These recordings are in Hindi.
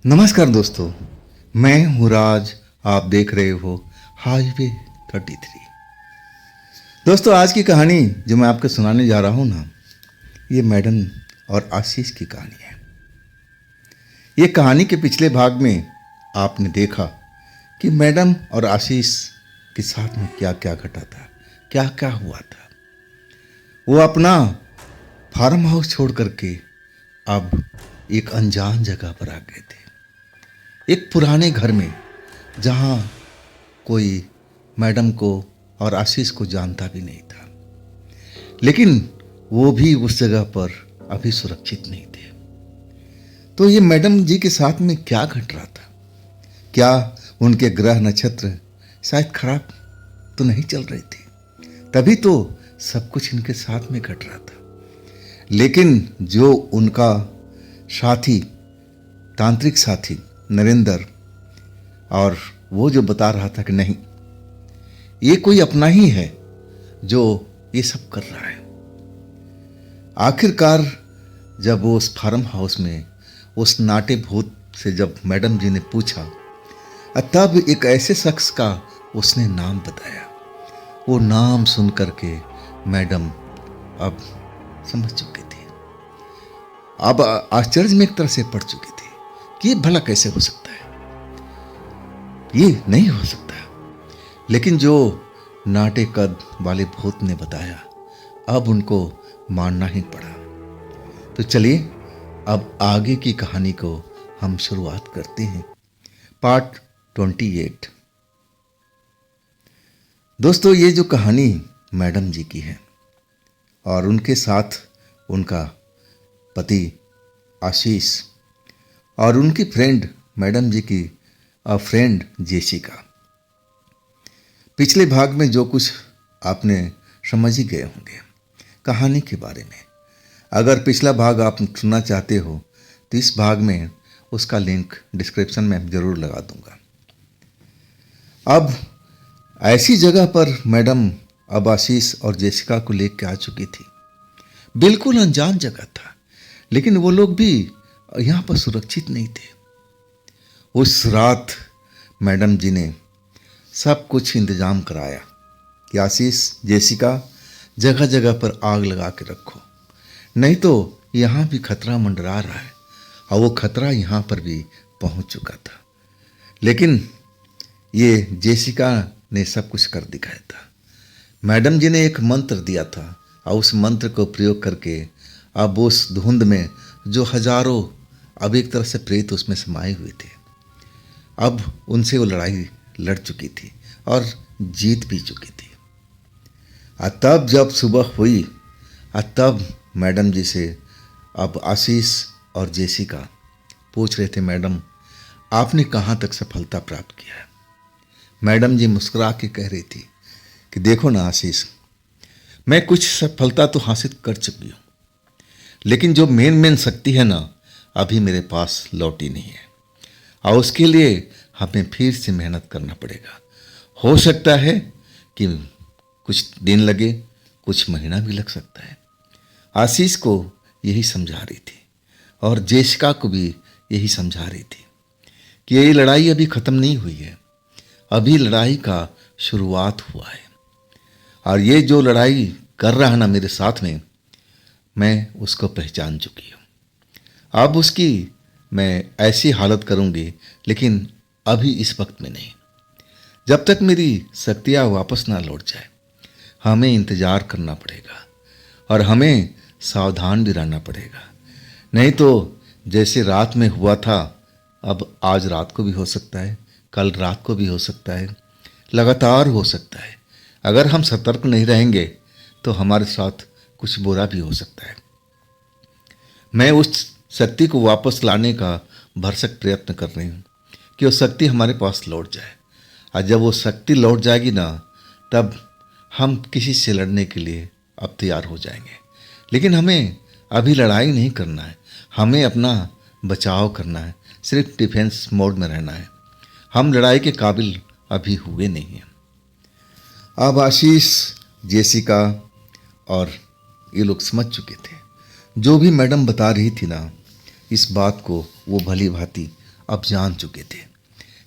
नमस्कार दोस्तों, मैं हूँ राज। आप देख रहे हो हाईवे 33। दोस्तों, आज की कहानी जो मैं आपको सुनाने जा रहा हूँ ना, ये मैडम और आशीष की कहानी है। ये कहानी के पिछले भाग में आपने देखा कि मैडम और आशीष के साथ में क्या क्या घटा था, क्या क्या हुआ था। वो अपना फार्म हाउस छोड़ करके अब एक अनजान जगह पर आ गए थे, एक पुराने घर में, जहाँ कोई मैडम को और आशीष को जानता भी नहीं था। लेकिन वो भी उस जगह पर अभी सुरक्षित नहीं थे। तो ये मैडम जी के साथ में क्या घट रहा था? क्या उनके ग्रह नक्षत्र शायद खराब तो नहीं चल रही थी? तभी तो सब कुछ इनके साथ में घट रहा था। लेकिन जो उनका साथी, तांत्रिक साथी नरेंद्र, और वो जो बता रहा था कि नहीं, ये कोई अपना ही है जो ये सब कर रहा है। आखिरकार जब वो उस फार्म हाउस में उस नाटे भूत से जब मैडम जी ने पूछा, तब एक ऐसे शख्स का उसने नाम बताया। वो नाम सुन करके मैडम अब समझ चुकी थी, अब आश्चर्य में एक तरह से पड़ चुकी थी कि ये भला कैसे हो सकता है, ये नहीं हो सकता। लेकिन जो नाटे कद वाले भूत ने बताया, अब उनको मानना ही पड़ा। तो चलिए अब आगे की कहानी को हम शुरुआत करते हैं। पार्ट 28। दोस्तों, ये जो कहानी मैडम जी की है और उनके साथ उनका पति आशीष और उनकी फ्रेंड, मैडम जी की फ्रेंड जेसिका। पिछले भाग में जो कुछ आपने समझ ही गए होंगे कहानी के बारे में। अगर पिछला भाग आप सुनना चाहते हो तो इस भाग में उसका लिंक डिस्क्रिप्शन में ज़रूर लगा दूंगा। अब ऐसी जगह पर मैडम अब आशीष और जेसिका को लेकर आ चुकी थी। बिल्कुल अनजान जगह था, लेकिन वो लोग भी यहाँ पर सुरक्षित नहीं थे। उस रात मैडम जी ने सब कुछ इंतजाम कराया कि आशीष, जेसिका, जगह जगह पर आग लगा के रखो, नहीं तो यहाँ भी खतरा मंडरा रहा है। और वो खतरा यहाँ पर भी पहुँच चुका था। लेकिन ये जेसिका ने सब कुछ कर दिखाया था। मैडम जी ने एक मंत्र दिया था और उस मंत्र को प्रयोग करके अब उस धुंध में जो हजारों, अब एक तरह से प्रेत उसमें समाये हुए थे, अब उनसे वो लड़ाई लड़ चुकी थी और जीत भी चुकी थी। तब जब सुबह हुई, तब मैडम जी से अब आशीष और जेसिका पूछ रहे थे, मैडम आपने कहाँ तक सफलता प्राप्त किया है? मैडम जी मुस्कुरा के कह रही थी कि देखो ना आशीष, मैं कुछ सफलता तो हासिल कर चुकी हूँ, लेकिन जो मेन शक्ति है ना, अभी मेरे पास लौटी नहीं है। और उसके लिए हमें फिर से मेहनत करना पड़ेगा। हो सकता है कि कुछ दिन लगे, कुछ महीना भी लग सकता है। आशीष को यही समझा रही थी और जेसिका को भी यही समझा रही थी कि ये लड़ाई अभी ख़त्म नहीं हुई है, अभी लड़ाई का शुरुआत हुआ है। और ये जो लड़ाई कर रहा है ना मेरे साथ में, मैं उसको पहचान चुकी हूँ। अब उसकी मैं ऐसी हालत करूँगी, लेकिन अभी इस वक्त में नहीं। जब तक मेरी शक्तियाँ वापस ना लौट जाए, हमें इंतज़ार करना पड़ेगा और हमें सावधान भी रहना पड़ेगा। नहीं तो जैसे रात में हुआ था, अब आज रात को भी हो सकता है, कल रात को भी हो सकता है, लगातार हो सकता है। अगर हम सतर्क नहीं रहेंगे तो हमारे साथ कुछ बुरा भी हो सकता है। मैं उस शक्ति को वापस लाने का भरसक प्रयत्न कर रही हूँ कि वो शक्ति हमारे पास लौट जाए। और जब वो शक्ति लौट जाएगी ना, तब हम किसी से लड़ने के लिए अब तैयार हो जाएंगे। लेकिन हमें अभी लड़ाई नहीं करना है, हमें अपना बचाव करना है, सिर्फ डिफेंस मोड में रहना है। हम लड़ाई के काबिल अभी हुए नहीं हैं। अब आशीष, जेसिका और ये लोग समझ चुके थे। जो भी मैडम बता रही थी ना, इस बात को वो भली भांति अब जान चुके थे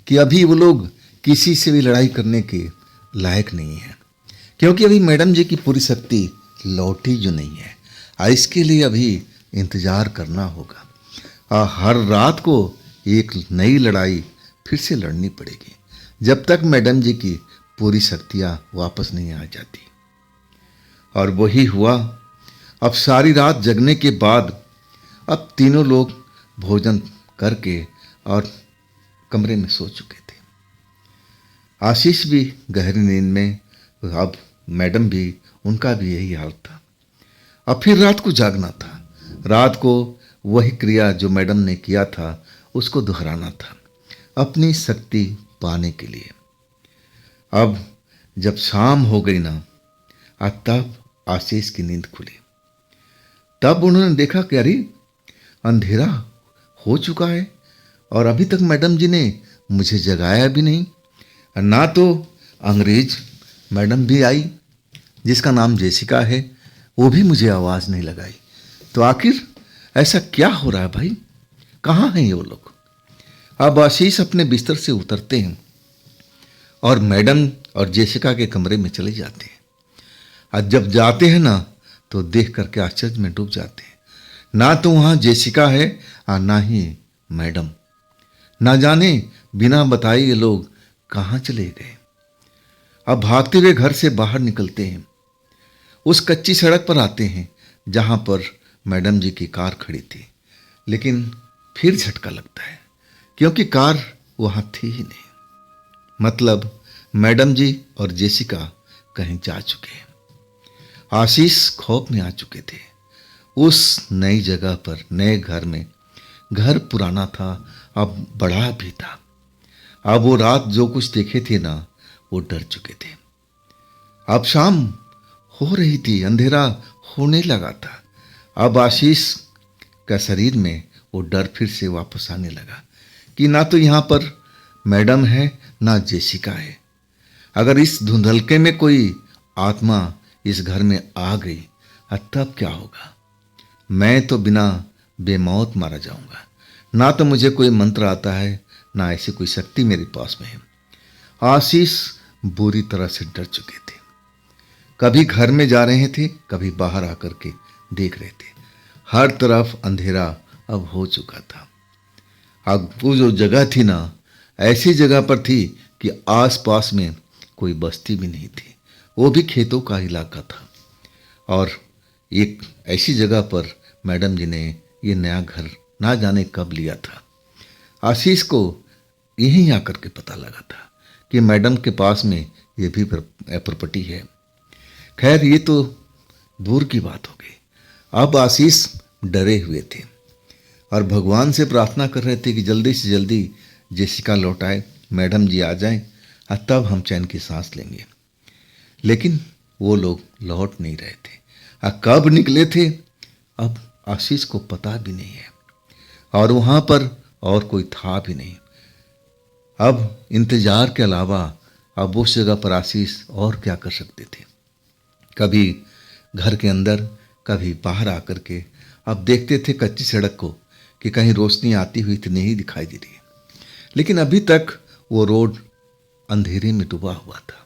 कि अभी वो लोग किसी से भी लड़ाई करने के लायक नहीं है, क्योंकि अभी मैडम जी की पूरी शक्ति लौटी जो नहीं है। इसके लिए अभी इंतज़ार करना होगा और हर रात को एक नई लड़ाई फिर से लड़नी पड़ेगी जब तक मैडम जी की पूरी शक्तियाँ वापस नहीं आ जाती। और वही हुआ। अब सारी रात जगने के बाद अब तीनों लोग भोजन करके और कमरे में सो चुके थे। आशीष भी गहरी नींद में, अब मैडम भी, उनका भी यही हाल था। अब फिर रात को जागना था, रात को वही क्रिया जो मैडम ने किया था उसको दोहराना था अपनी शक्ति पाने के लिए। अब जब शाम हो गई ना, तब आशीष की नींद खुली। तब उन्होंने देखा कि अरे अंधेरा हो चुका है और अभी तक मैडम जी ने मुझे जगाया भी नहीं, ना तो अंग्रेज मैडम भी आई जिसका नाम जेसिका है, वो भी मुझे आवाज़ नहीं लगाई। तो आखिर ऐसा क्या हो रहा है भाई, कहाँ हैं ये वो लोग। अब आशीष अपने बिस्तर से उतरते हैं और मैडम और जेसिका के कमरे में चले जाते हैं। और जब जाते हैं ना तो देख करके आश्चर्य में डूब जाते हैं। ना तो वहाँ जेसिका है और ना ही मैडम। ना जाने बिना बताए ये लोग कहाँ चले गए। अब भागते हुए घर से बाहर निकलते हैं, उस कच्ची सड़क पर आते हैं जहाँ पर मैडम जी की कार खड़ी थी। लेकिन फिर झटका लगता है क्योंकि कार वहाँ थी ही नहीं। मतलब मैडम जी और जेसिका कहीं जा चुके हैं। आशीष खौफ में आ चुके थे। उस नई जगह पर, नए घर में, घर पुराना था, अब बड़ा भी था। अब वो रात जो कुछ देखे थे ना, वो डर चुके थे। अब शाम हो रही थी, अंधेरा होने लगा था। अब आशीष का शरीर में वो डर फिर से वापस आने लगा कि ना तो यहाँ पर मैडम है ना जेसिका है। अगर इस धुंधलके में कोई आत्मा इस घर में आ गई तब क्या होगा। मैं तो बिना बेमौत मारा जाऊंगा। ना तो मुझे कोई मंत्र आता है, ना ऐसी कोई शक्ति मेरे पास में है। आशीष बुरी तरह से डर चुके थे। कभी घर में जा रहे थे, कभी बाहर आकर के देख रहे थे। हर तरफ अंधेरा अब हो चुका था। अब वो जो जगह थी ना, ऐसी जगह पर थी कि आसपास में कोई बस्ती भी नहीं थी, वो भी खेतों का इलाका था। और एक ऐसी जगह पर मैडम जी ने ये नया घर ना जाने कब लिया था। आशीष को यहीं आकर के पता लगा था कि मैडम के पास में ये भी प्रॉपर्टी है। खैर ये तो दूर की बात हो गई। अब आशीष डरे हुए थे और भगवान से प्रार्थना कर रहे थे कि जल्दी से जल्दी जेसिका लौट आए, मैडम जी आ जाएं, तब हम चैन की सांस लेंगे। लेकिन वो लोग लौट नहीं रहे थे। कब निकले थे अब आशीष को पता भी नहीं है और वहाँ पर और कोई था भी नहीं। अब इंतजार के अलावा अब उस जगह पर आशीष और क्या कर सकते थे। कभी घर के अंदर, कभी बाहर आकर के अब देखते थे कच्ची सड़क को कि कहीं रोशनी आती हुई तो नहीं दिखाई दे रही है। लेकिन अभी तक वो रोड अंधेरे में डूबा हुआ था।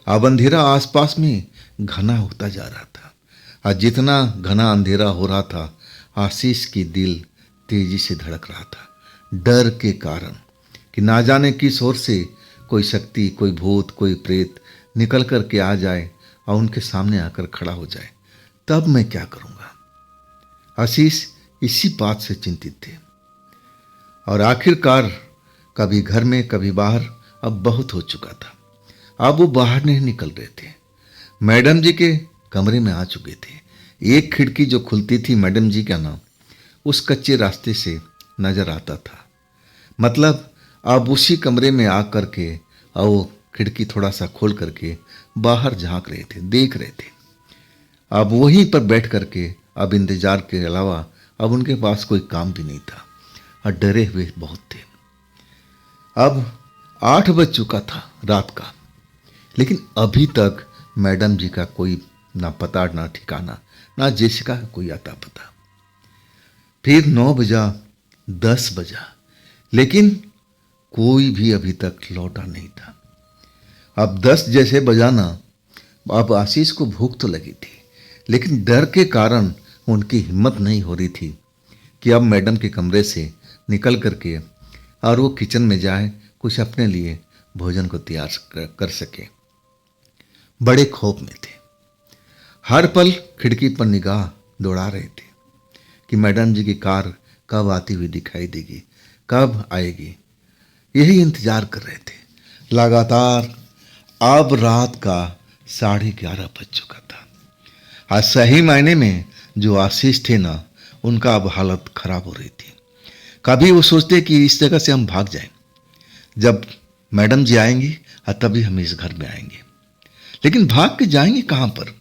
अब अंधेरा आसपास में घना होता जा रहा था और जितना घना अंधेरा हो रहा था, आशीष की दिल तेजी से धड़क रहा था, डर के कारण कि ना जाने किस ओर से कोई शक्ति, कोई भूत, कोई प्रेत निकल कर के आ जाए और उनके सामने आकर खड़ा हो जाए, तब मैं क्या करूँगा। आशीष इसी बात से चिंतित थे। और आखिरकार कभी घर में, कभी बाहर, अब बहुत हो चुका था। अब वो बाहर नहीं निकल रहे थे। मैडम जी के कमरे में आ चुके थे। एक खिड़की जो खुलती थी मैडम जी का नाम, उस कच्चे रास्ते से नजर आता था। मतलब अब उसी कमरे में आ कर के और वो खिड़की थोड़ा सा खोल करके बाहर झांक रहे थे, देख रहे थे। अब वहीं पर बैठ करके अब इंतजार के अलावा अब उनके पास कोई काम भी नहीं था और डरे हुए बहुत थे। अब 8 बज चुका था रात का, लेकिन अभी तक मैडम जी का कोई ना पता ना ठिकाना, ना जेसिका का कोई आता पता। फिर 9 बजा, 10 बजा, लेकिन कोई भी अभी तक लौटा नहीं था। अब 10 जैसे बजाना, अब आशीष को भूख तो लगी थी, लेकिन डर के कारण उनकी हिम्मत नहीं हो रही थी कि अब मैडम के कमरे से निकल करके और वो किचन में जाए, कुछ अपने लिए भोजन को तैयार कर सके। बड़े खौफ में थे, हर पल खिड़की पर निगाह दौड़ा रहे थे कि मैडम जी की कार कब आती हुई दिखाई देगी, कब आएगी। यही इंतजार कर रहे थे लगातार। अब रात का 11:30 बज चुका था। आज सही मायने में जो आशीष थे ना, उनका अब हालत खराब हो रही थी। कभी वो सोचते कि इस जगह से हम भाग जाएं, जब मैडम जी आएंगी तभी हम इस घर में आएंगे। लेकिन भाग के जाएंगे कहां पर,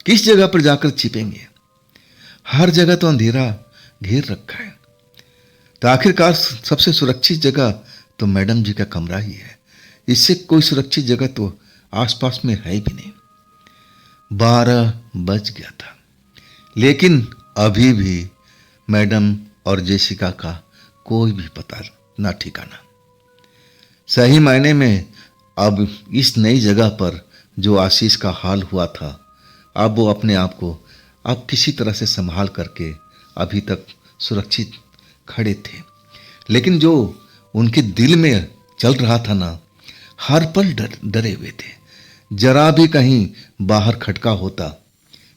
किस जगह पर जाकर छिपेंगे? हर जगह तो अंधेरा घेर रखा है। तो आखिरकार सबसे सुरक्षित जगह तो मैडम जी का कमरा ही है। इससे कोई सुरक्षित जगह तो आसपास में है भी नहीं। 12 बज गया था, लेकिन अभी भी मैडम और जेसिका का कोई भी पता ना ठिकाना। सही मायने में अब इस नई जगह पर जो आशीष का हाल हुआ था, अब वो अपने आप को अब किसी तरह से संभाल करके अभी तक सुरक्षित खड़े थे। लेकिन जो उनके दिल में चल रहा था ना, हर पल डरे हुए थे। जरा भी कहीं बाहर खटका होता,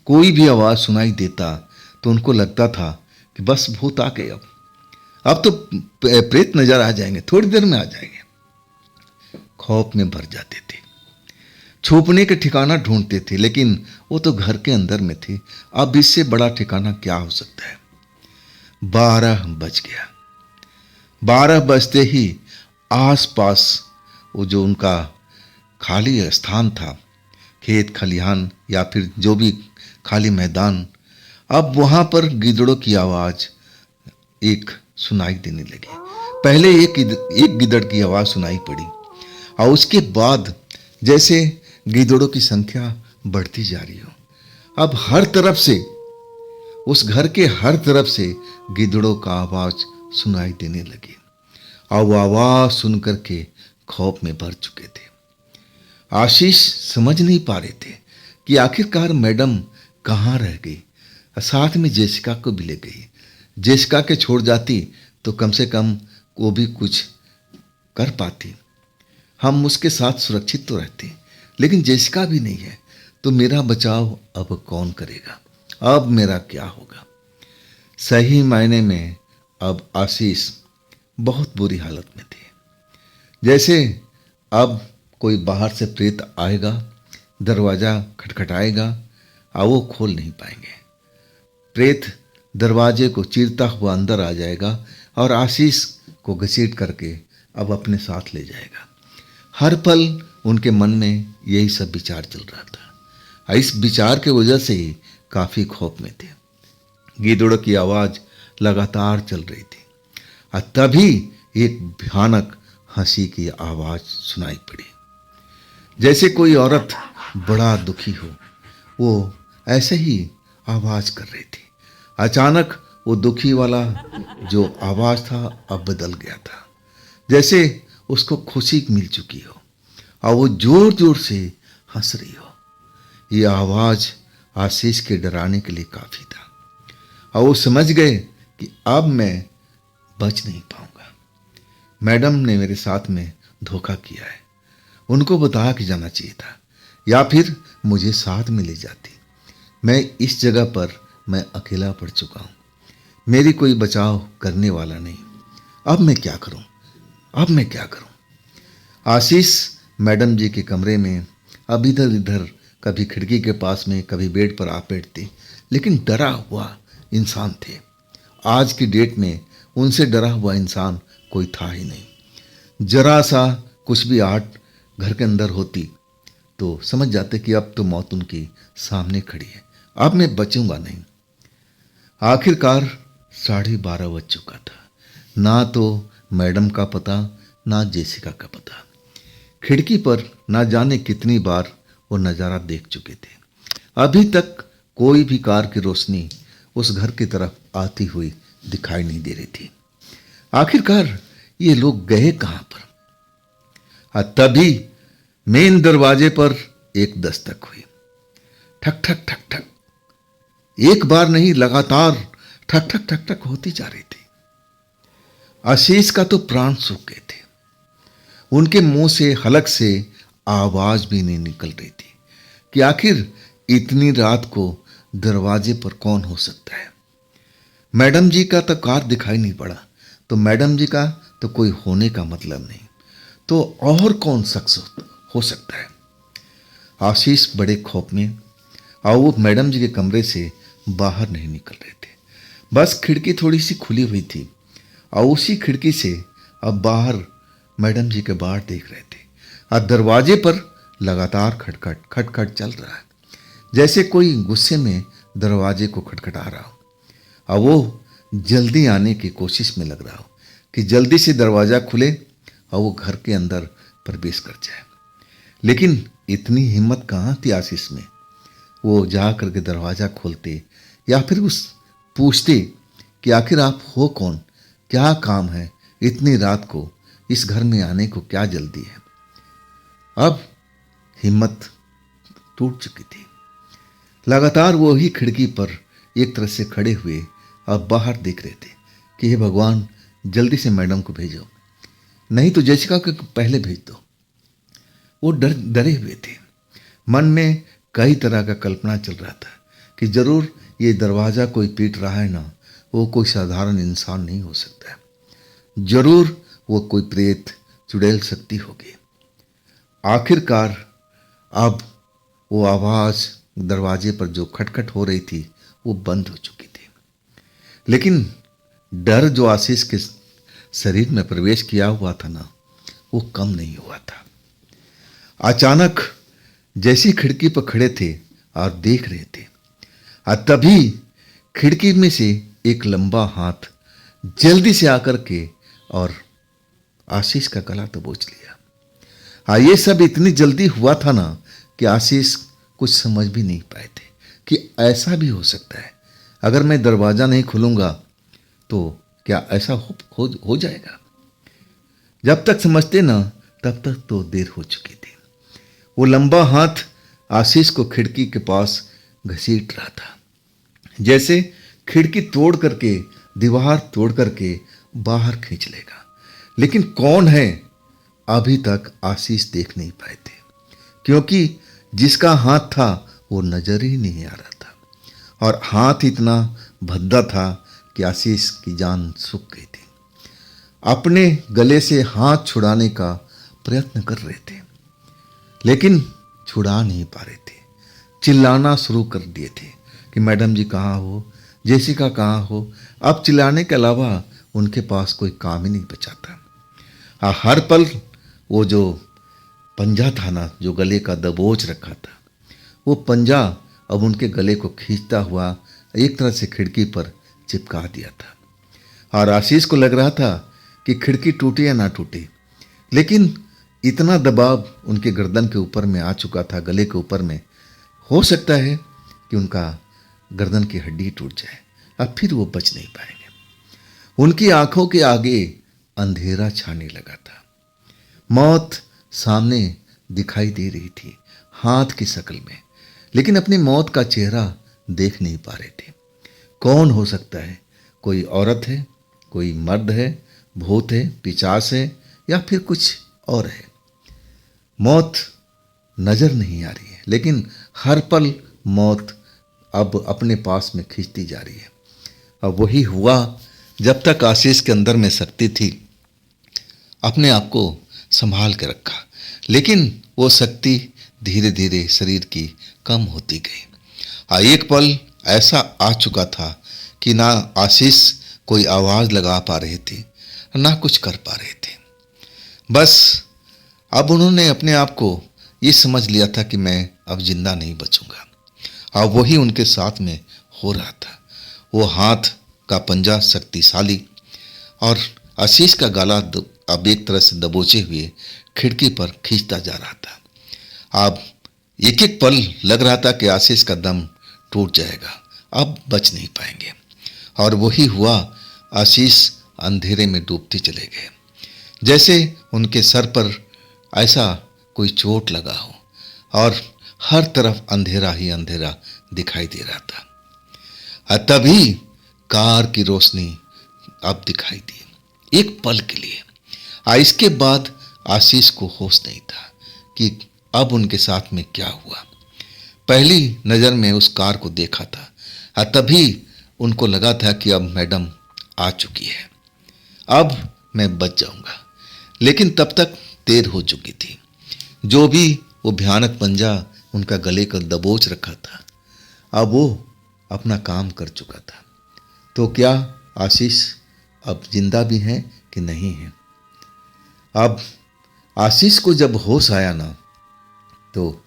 कोई भी आवाज सुनाई देता, तो उनको लगता था कि बस भूत आ गए, अब तो प्रेत नजर आ जाएंगे, थोड़ी देर में आ जाएंगे। खौफ में भर जाते थे, छुपने के ठिकाना ढूंढते थे, लेकिन वो तो घर के अंदर में थे। अब इससे बड़ा ठिकाना क्या हो सकता है? 12 बज गया। 12 बजते ही आसपास वो जो उनका खाली स्थान था, खेत खलिहान या फिर जो भी खाली मैदान, अब वहां पर गिदड़ों की आवाज एक सुनाई देने लगी। पहले एक गिदड़ की आवाज सुनाई पड़ी, और उसके बाद जैसे गिदड़ों की संख्या बढ़ती जा रही हो। अब हर तरफ से, उस घर के हर तरफ से गिदड़ों का आवाज सुनाई देने लगी, और वो आवाज सुन करके खौफ में भर चुके थे। आशीष समझ नहीं पा रहे थे कि आखिरकार मैडम कहाँ रह गई। साथ में जेसिका को भी ले गई। जेसिका के छोड़ जाती तो कम से कम वो भी कुछ कर पाती, हम उसके साथ सुरक्षित तो रहते। लेकिन जेसिका भी नहीं है, तो मेरा बचाव अब कौन करेगा? अब मेरा क्या होगा? सही मायने में अब आशीष बहुत बुरी हालत में थे। जैसे अब कोई बाहर से प्रेत आएगा, दरवाजा खटखटाएगा, और वो खोल नहीं पाएंगे। प्रेत दरवाजे को चीरता हुआ अंदर आ जाएगा और आशीष को घसीट करके अब अपने साथ ले जाएगा। हर पल उनके मन में यही सब विचार चल रहा था। इस विचार के वजह से ही काफी खौफ में थे। गिदड़ों की आवाज लगातार चल रही थी, और तभी एक भयानक हंसी की आवाज सुनाई पड़ी। जैसे कोई औरत बड़ा दुखी हो, वो ऐसे ही आवाज कर रही थी। अचानक वो दुखी वाला जो आवाज था अब बदल गया था, जैसे उसको खुशी मिल चुकी हो और वो जोर जोर से हंस रही हो। ये आवाज आशीष के डराने के लिए काफी था, और वो समझ गए कि अब मैं बच नहीं पाऊंगा। मैडम ने मेरे साथ में धोखा किया है, उनको बता के जाना चाहिए था, या फिर मुझे साथ में ले जाती। मैं इस जगह पर मैं अकेला पड़ चुका हूं, मेरी कोई बचाव करने वाला नहीं। अब मैं क्या करूं? अब मैं क्या करूं? आशीष मैडम जी के कमरे में अब इधर इधर, कभी खिड़की के पास में, कभी बेड पर आ बैठते, लेकिन डरा हुआ इंसान थे। आज की डेट में उनसे डरा हुआ इंसान कोई था ही नहीं। जरा सा कुछ भी आहट घर के अंदर होती तो समझ जाते कि अब तो मौत उनकी सामने खड़ी है, अब मैं बचूंगा नहीं। आखिरकार 12:30 बज चुका था। ना तो मैडम का पता, ना जेसिका का पता। खिड़की पर ना जाने कितनी बार वो नज़ारा देख चुके थे। अभी तक कोई भी कार की रोशनी उस घर की तरफ आती हुई दिखाई नहीं दे रही थी। आखिरकार ये लोग गए कहां पर। तभी मेन दरवाजे पर एक दस्तक हुई। ठक ठक ठक ठक, एक बार नहीं लगातार ठक ठक ठक ठक होती जा रही थी। आशीष का तो प्राण सूख गए थे। उनके मुंह से हलक से आवाज भी नहीं निकल रही थी कि आखिर इतनी रात को दरवाजे पर कौन हो सकता है। मैडम जी का तो कार दिखाई नहीं पड़ा, तो मैडम जी का तो कोई होने का मतलब नहीं, तो और कौन शख्स हो सकता है। आशीष बड़े खौफ में और वो मैडम जी के कमरे से बाहर नहीं निकल रहे थे। बस खिड़की थोड़ी सी खुली हुई थी और उसी खिड़की से अब बाहर मैडम जी के बाहर देख रहे थे। और दरवाजे पर लगातार खटखट खटखट चल रहा है, जैसे कोई गुस्से में दरवाजे को खटखटा रहा हो और वो जल्दी आने की कोशिश में लग रहा हो कि जल्दी से दरवाज़ा खुले और वो घर के अंदर प्रवेश कर जाए। लेकिन इतनी हिम्मत कहाँ थी आशीष में। वो जा करके दरवाज़ा खोलते या फिर उस पूछते कि आखिर आप हो कौन, क्या काम है, इतनी रात को इस घर में आने को क्या जल्दी है। अब हिम्मत टूट चुकी थी। लगातार वो ही खिड़की पर एक तरह से खड़े हुए अब बाहर देख रहे थे कि हे भगवान, जल्दी से मैडम को भेजो, नहीं तो जैसिका को पहले भेज दो। वो डरे हुए थे। मन में कई तरह का कल्पना चल रहा था कि जरूर ये दरवाज़ा कोई पीट रहा है ना, वो कोई साधारण इंसान नहीं हो सकता है, जरूर वो कोई प्रेत चुड़ैल शक्ति होगी। आखिरकार अब वो आवाज़ दरवाजे पर जो खटखट हो रही थी वो बंद हो चुकी थी। लेकिन डर जो आशीष के शरीर में प्रवेश किया हुआ था ना, वो कम नहीं हुआ था। अचानक जैसी खिड़की पर खड़े थे और देख रहे थे, तभी खिड़की में से एक लंबा हाथ जल्दी से आकर के और आशीष का गला दबोच लिया। ये सब इतनी जल्दी हुआ था ना कि आशीष कुछ समझ भी नहीं पाए थे कि ऐसा भी हो सकता है। अगर मैं दरवाज़ा नहीं खोलूँगा तो क्या ऐसा हो जाएगा। जब तक समझते ना तब तक तो देर हो चुकी थी। वो लंबा हाथ आशीष को खिड़की के पास घसीट रहा था, जैसे खिड़की तोड़ करके, दीवार तोड़ करके बाहर खींच लेगा। लेकिन कौन है, अभी तक आशीष देख नहीं पाए थे, क्योंकि जिसका हाथ था वो नजर ही नहीं आ रहा था और हाथ इतना भद्दा था कि आशीष की जान सूख गई थी। अपने गले से हाथ छुड़ाने का प्रयत्न कर रहे थे, लेकिन छुड़ा नहीं पा रहे थे। चिल्लाना शुरू कर दिए थे कि मैडम जी कहाँ हो, जेसिका कहाँ हो। अब चिल्लाने के अलावा उनके पास कोई काम ही नहीं बचा था। हर पल वो जो पंजा था ना, जो गले का दबोच रखा था, वो पंजा अब उनके गले को खींचता हुआ एक तरह से खिड़की पर चिपका दिया था। और आशीष को लग रहा था कि खिड़की टूटे या ना टूटे, लेकिन इतना दबाव उनके गर्दन के ऊपर में आ चुका था, गले के ऊपर में, हो सकता है कि उनका गर्दन की हड्डी टूट जाए। अब फिर वो बच नहीं पाएंगे। उनकी आंखों के आगे अंधेरा छाने लगा था। मौत सामने दिखाई दे रही थी हाथ की शक्ल में, लेकिन अपनी मौत का चेहरा देख नहीं पा रहे थे। कौन हो सकता है? कोई औरत है, कोई मर्द है, भूत है, पिशाच है, या फिर कुछ और है। मौत नजर नहीं आ रही है, लेकिन हर पल मौत अब अपने पास में खींचती जा रही है। अब वही हुआ जब तक आशीष के अंदर में शक्ति थी, अपने आप को संभाल के रखा, लेकिन वो शक्ति धीरे धीरे शरीर की कम होती गई। एक पल ऐसा आ चुका था कि ना आशीष कोई आवाज़ लगा पा रहे थे, ना कुछ कर पा रहे थे। बस अब उन्होंने अपने आप को ये समझ लिया था कि मैं अब जिंदा नहीं बचूंगा। और वही उनके साथ में हो रहा था। वो हाथ का पंजा शक्तिशाली और आशीष का गला अब एक तरह से दबोचे हुए खिड़की पर खींचता जा रहा था। अब एक एक पल लग रहा था कि आशीष का दम टूट जाएगा, अब बच नहीं पाएंगे। और वही हुआ, आशीष अंधेरे में डूबते चले गए। जैसे उनके सर पर ऐसा कोई चोट लगा हो और हर तरफ अंधेरा ही अंधेरा दिखाई दे रहा था। तभी कार की रोशनी अब दिखाई दी, एक पल के लिए। इसके बाद आशीष को होश नहीं था कि अब उनके साथ में क्या हुआ। पहली नज़र में उस कार को देखा था, तभी उनको लगा था कि अब मैडम आ चुकी है, अब मैं बच जाऊंगा। लेकिन तब तक देर हो चुकी थी। जो भी वो भयानक पंजा उनका गले का दबोच रखा था, अब वो अपना काम कर चुका था। तो क्या आशीष अब जिंदा भी हैं कि नहीं है? अब आशीष को जब होश आया ना, तो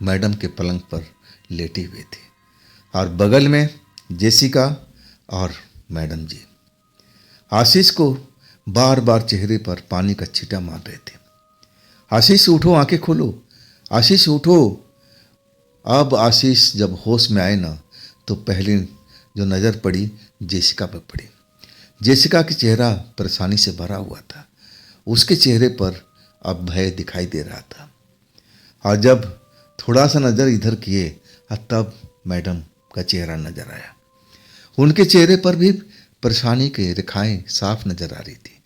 मैडम के पलंग पर लेटे हुए थे और बगल में जेसिका और मैडम जी आशीष को बार बार चेहरे पर पानी का छींटा मार रहे थे। आशीष उठो, आंखें खोलो, आशीष उठो। अब आशीष जब होश में आए ना, तो पहले जो नज़र पड़ी जेसिका पर पड़ी। जेसिका का चेहरा परेशानी से भरा हुआ था, उसके चेहरे पर अब भय दिखाई दे रहा था। और जब थोड़ा सा नज़र इधर किए, तब मैडम का चेहरा नजर आया। उनके चेहरे पर भी परेशानी की रेखाएं साफ नजर आ रही थी,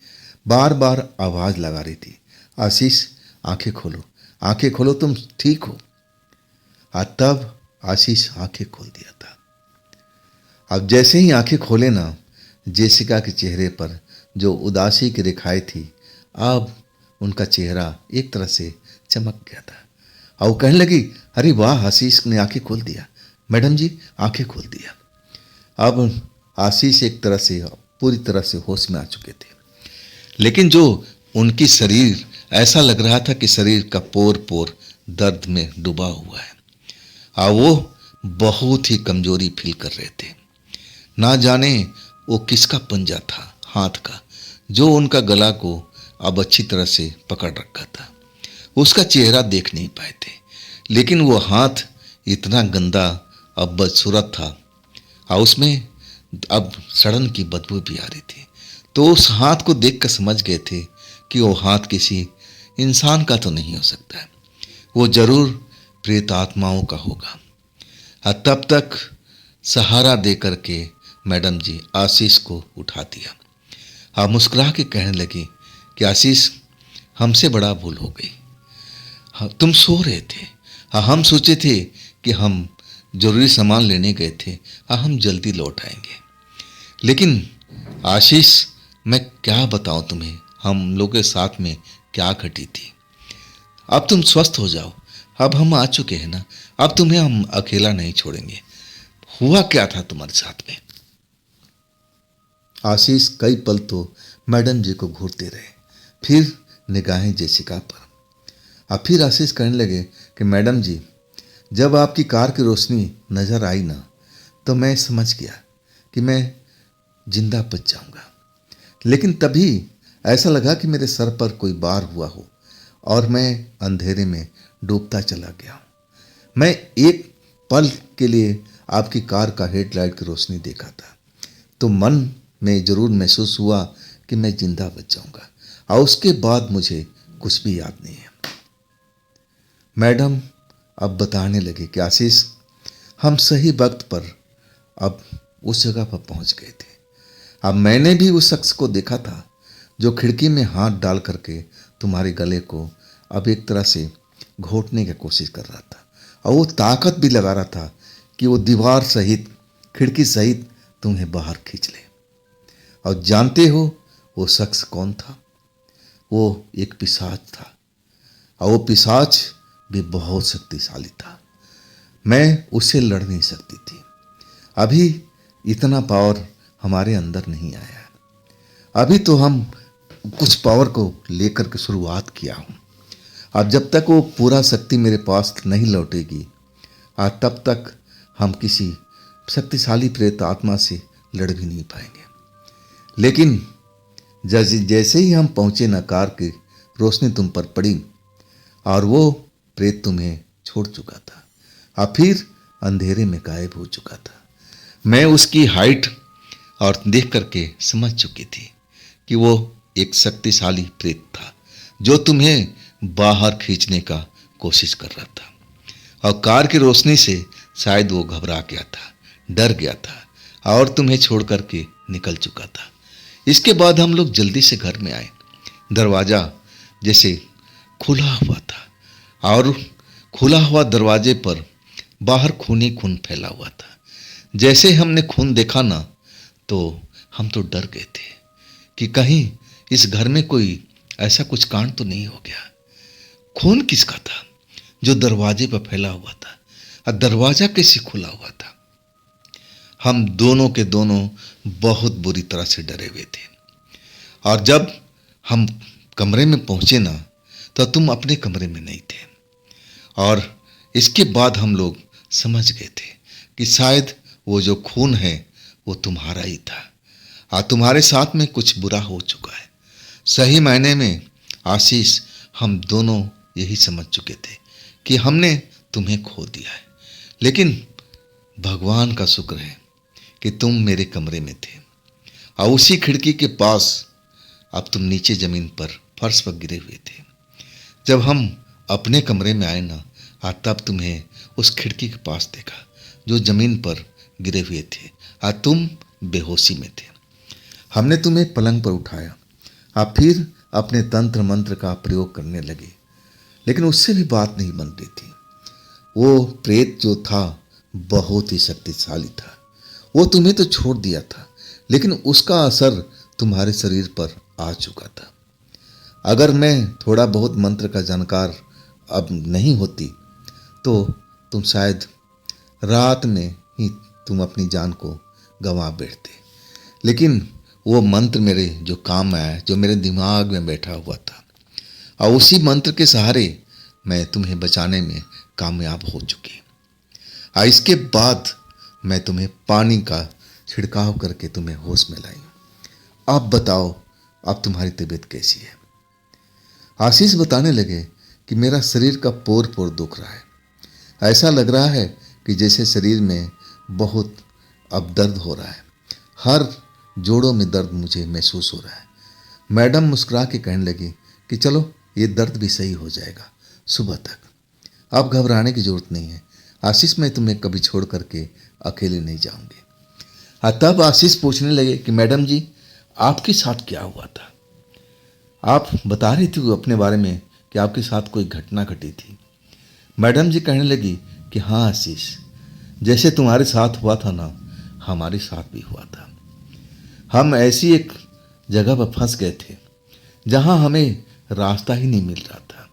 बार बार आवाज़ लगा रही थी, आशीष आंखें खोलो, आंखें खोलो, तुम ठीक हो। तब आशीष आंखें खोल दिया था। अब जैसे ही आंखें खोले ना, जेसिका के चेहरे पर जो उदासी की रेखाएं थी, अब उनका चेहरा एक तरह से चमक गया था और वो कहने लगी, अरे वाह, आशीष ने आंखें खोल दिया, मैडम जी आंखें खोल दिया। अब आशीष एक तरह से पूरी तरह से होश में आ चुके थे, लेकिन जो उनकी शरीर ऐसा लग रहा था कि शरीर का पोर पोर दर्द में डूबा हुआ है और वो बहुत ही कमजोरी फील कर रहे थे। ना जाने वो किसका पंजा था हाथ का, जो उनका गला को अब अच्छी तरह से पकड़ रखा था। उसका चेहरा देख नहीं पाए थे, लेकिन वो हाथ इतना गंदा अब बदसूरत था और उसमें अब सड़न की बदबू भी आ रही थी। तो उस हाथ को देखकर समझ गए थे कि वो हाथ किसी इंसान का तो नहीं हो सकता है, वो जरूर प्रेत आत्माओं का होगा। तब तक सहारा दे करके मैडम जी आशीष को उठा दिया। मुस्कुरा के कहने लगी कि आशीष, हमसे बड़ा भूल हो गई। तुम सो रहे थे, हम सोचे थे कि हम जरूरी सामान लेने गए थे, हम जल्दी लौट आएंगे। लेकिन आशीष, मैं क्या बताऊं तुम्हें हम लोगों के साथ में क्या घटी थी। अब तुम स्वस्थ हो जाओ, अब हम आ चुके हैं ना, अब तुम्हें हम अकेला नहीं छोड़ेंगे। हुआ क्या था तुम्हारे साथ में? आशीष कई पल तो मैडम जी को घूरते रहे, फिर निगाहें जेसिका पर। अब फिर आशीष कहने लगे कि मैडम जी, जब आपकी कार की रोशनी नजर आई ना, तो मैं समझ गया कि मैं जिंदा बच जाऊंगा। लेकिन तभी ऐसा लगा कि मेरे सर पर कोई बार हुआ हो और मैं अंधेरे में डूबता चला गया हूं। मैं एक पल के लिए आपकी कार का हेडलाइट की रोशनी देखा था, तो मन में जरूर महसूस हुआ कि मैं जिंदा बच जाऊंगा, और उसके बाद मुझे कुछ भी याद नहीं है। मैडम अब बताने लगे कि आशीष, हम सही वक्त पर अब उस जगह पर पहुंच गए थे। अब मैंने भी उस शख्स को देखा था जो खिड़की में हाथ डाल करके तुम्हारे गले को अब एक तरह से घोटने की कोशिश कर रहा था, और वो ताकत भी लगा रहा था कि वो दीवार सहित, खिड़की सहित तुम्हें बाहर खींच ले। और जानते हो वो शख्स कौन था? वो एक पिशाच था, और वो पिशाच भी बहुत शक्तिशाली था। मैं उससे लड़ नहीं सकती थी। अभी इतना पावर हमारे अंदर नहीं आया है। अभी तो हम कुछ पावर को लेकर के शुरुआत किया हूँ। अब जब तक वो पूरा शक्ति मेरे पास नहीं लौटेगी, तब तक हम किसी शक्तिशाली प्रेत आत्मा से लड़ भी नहीं पाएंगे। लेकिन जैसे ही हम पहुँचे ना, कार की रोशनी तुम पर पड़ी और वो प्रेत तुम्हें छोड़ चुका था, और फिर अंधेरे में गायब हो चुका था। मैं उसकी हाइट और देख करके समझ चुकी थी कि वो एक शक्तिशाली प्रेत था जो तुम्हें बाहर खींचने का कोशिश कर रहा था, और कार की रोशनी से शायद वो घबरा गया था, डर गया था और तुम्हें छोड़ करके निकल चुका था। इसके बाद हम लोग जल्दी से घर में आए। दरवाज़ा जैसे खुला हुआ था और खुला हुआ दरवाजे पर बाहर खून ही खून फैला हुआ था। जैसे हमने खून देखा ना, तो हम तो डर गए थे कि कहीं इस घर में कोई ऐसा कुछ कांड तो नहीं हो गया। खून किसका था जो दरवाजे पर फैला हुआ था, और दरवाजा कैसे खुला हुआ था? हम दोनों के दोनों बहुत बुरी तरह से डरे हुए थे। और जब हम कमरे में पहुंचे ना, तो तुम अपने कमरे में नहीं थे। और इसके बाद हम लोग समझ गए थे कि शायद वो जो खून है वो तुम्हारा ही था, और तुम्हारे साथ में कुछ बुरा हो चुका है। सही मायने में आशीष, हम दोनों यही समझ चुके थे कि हमने तुम्हें खो दिया है। लेकिन भगवान का शुक्र है कि तुम मेरे कमरे में थे, और उसी खिड़की के पास अब तुम नीचे ज़मीन पर फर्श पर गिरे हुए थे। जब हम अपने कमरे में आए ना, और तब तुम्हें उस खिड़की के पास देखा जो ज़मीन पर गिरे हुए थे, और तुम बेहोशी में थे। हमने तुम्हें पलंग पर उठाया, और फिर अपने तंत्र मंत्र का प्रयोग करने लगे, लेकिन उससे भी बात नहीं बन रही थी। वो प्रेत जो था बहुत ही शक्तिशाली था। वो तुम्हें तो छोड़ दिया था, लेकिन उसका असर तुम्हारे शरीर पर आ चुका था। अगर मैं थोड़ा बहुत मंत्र का जानकार अब नहीं होती, तो तुम शायद रात में ही तुम अपनी जान को गंवा बैठते। लेकिन वो मंत्र मेरे जो काम आया, जो मेरे दिमाग में बैठा हुआ था, और उसी मंत्र के सहारे मैं तुम्हें बचाने में कामयाब हो चुकी। और इसके बाद मैं तुम्हें पानी का छिड़काव करके तुम्हें होश में लाई। अब बताओ, अब तुम्हारी तबीयत कैसी है? आशीष बताने लगे कि मेरा शरीर का पोर पोर दुख रहा है। ऐसा लग रहा है कि जैसे शरीर में बहुत अब दर्द हो रहा है। हर जोड़ों में दर्द मुझे महसूस हो रहा है। मैडम मुस्कुरा के कहने लगी कि चलो, ये दर्द भी सही हो जाएगा सुबह तक। अब घबराने की जरूरत नहीं है आशीष, मैं तुम्हें कभी छोड़ करके अकेले नहीं जाऊंगी। तब आशीष पूछने लगे कि मैडम जी, आपके साथ क्या हुआ था? आप बता रही थी अपने बारे में कि आपके साथ कोई घटना घटी थी। मैडम जी कहने लगी कि हाँ आशीष, जैसे तुम्हारे साथ हुआ था ना, हमारे साथ भी हुआ था। हम ऐसी एक जगह पर फंस गए थे जहाँ हमें रास्ता ही नहीं मिल रहा था।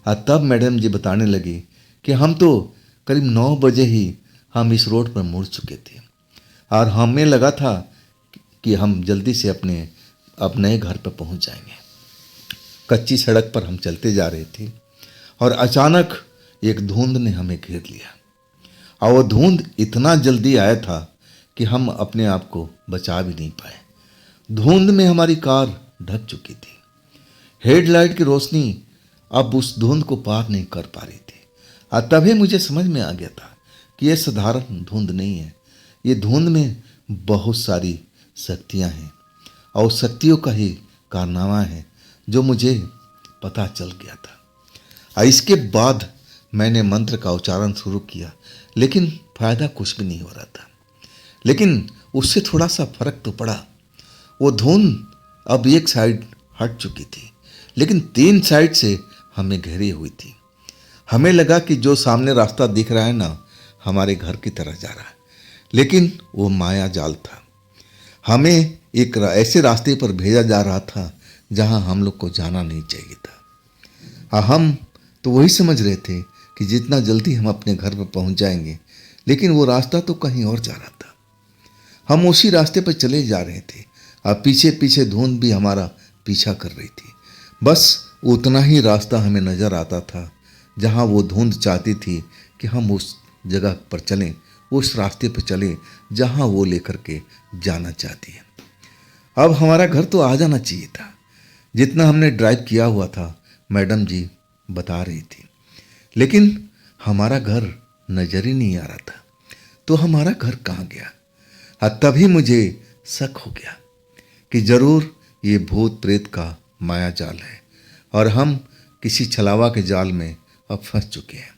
और तब मैडम जी बताने लगी कि हम तो करीब 9 बजे ही हम इस रोड पर मुड़ चुके थे, और हमें लगा था कि हम जल्दी से अब नए घर पर पहुंच जाएंगे। कच्ची सड़क पर हम चलते जा रहे थे, और अचानक एक धुंध ने हमें घेर लिया, और वो धुंध इतना जल्दी आया था कि हम अपने आप को बचा भी नहीं पाए। धुंध में हमारी कार ढक चुकी थी। हेडलाइट की रोशनी अब उस धुंध को पार नहीं कर पा रही थी, और तभी मुझे समझ में आ गया था कि यह साधारण धुंध नहीं है। ये धुंध में बहुत सारी शक्तियाँ हैं, और उस शक्तियों का ही कारनामा है जो मुझे पता चल गया था। और इसके बाद मैंने मंत्र का उच्चारण शुरू किया, लेकिन फायदा कुछ भी नहीं हो रहा था। लेकिन उससे थोड़ा सा फर्क तो पड़ा। वो धुंध अब एक साइड हट चुकी थी, लेकिन 3 साइड से हमें घेरी हुई थी। हमें लगा कि जो सामने रास्ता दिख रहा है ना, हमारे घर की तरह जा रहा है, लेकिन वो माया जाल था। हमें एक ऐसे रास्ते पर भेजा जा रहा था जहां हम लोग को जाना नहीं चाहिए था। हम तो वही समझ रहे थे कि जितना जल्दी हम अपने घर पर पहुंच जाएंगे, लेकिन वो रास्ता तो कहीं और जा रहा था। हम उसी रास्ते पर चले जा रहे थे, और पीछे पीछे धुंध भी हमारा पीछा कर रही थी। बस उतना ही रास्ता हमें नज़र आता था जहां वो धुंध चाहती थी कि हम उस जगह पर चलें, उस रास्ते पर चलें जहां वो लेकर के जाना चाहती है। अब हमारा घर तो आ जाना चाहिए था। जितना हमने ड्राइव किया हुआ था, मैडम जी बता रही थी, लेकिन हमारा घर नजर ही नहीं आ रहा था। तो हमारा घर कहाँ गया? तभी मुझे शक हो गया कि जरूर ये भूत प्रेत का माया जाल है और हम किसी छलावा के जाल में अब फंस चुके हैं।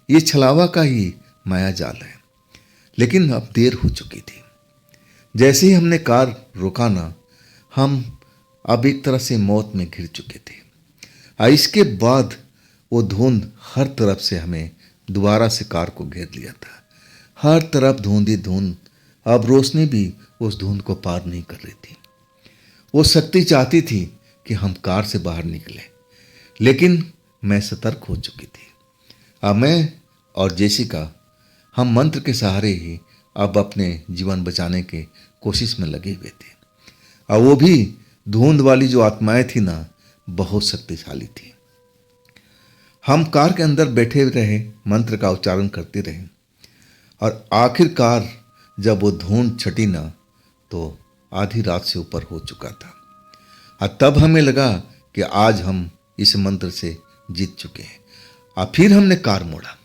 ये छलावा का ही माया जाल है, लेकिन अब देर हो चुकी थी। जैसे ही हमने कार रोका ना, हम अब एक तरह से मौत में घिर चुके थे। और इसके बाद वो धुंध हर तरफ से हमें दोबारा से कार को घेर लिया था। हर तरफ धुंध ही धुंध। अब रोशनी भी उस धुंध को पार नहीं कर रही थी। वो शक्ति चाहती थी कि हम कार से बाहर निकले, लेकिन मैं सतर्क हो चुकी थी। अब मैं और जेसिका हम मंत्र के सहारे ही अब अपने जीवन बचाने के कोशिश में लगे हुए थे। और वो भी धुंध वाली जो आत्माएं थी ना, बहुत शक्तिशाली थी। हम कार के अंदर बैठे रहे, मंत्र का उच्चारण करते रहे, और आखिरकार जब वो धुंध छटी ना, तो आधी रात से ऊपर हो चुका था। और तब हमें लगा कि आज हम इस मंत्र से जीत चुके हैं। और फिर हमने कार मोड़ा।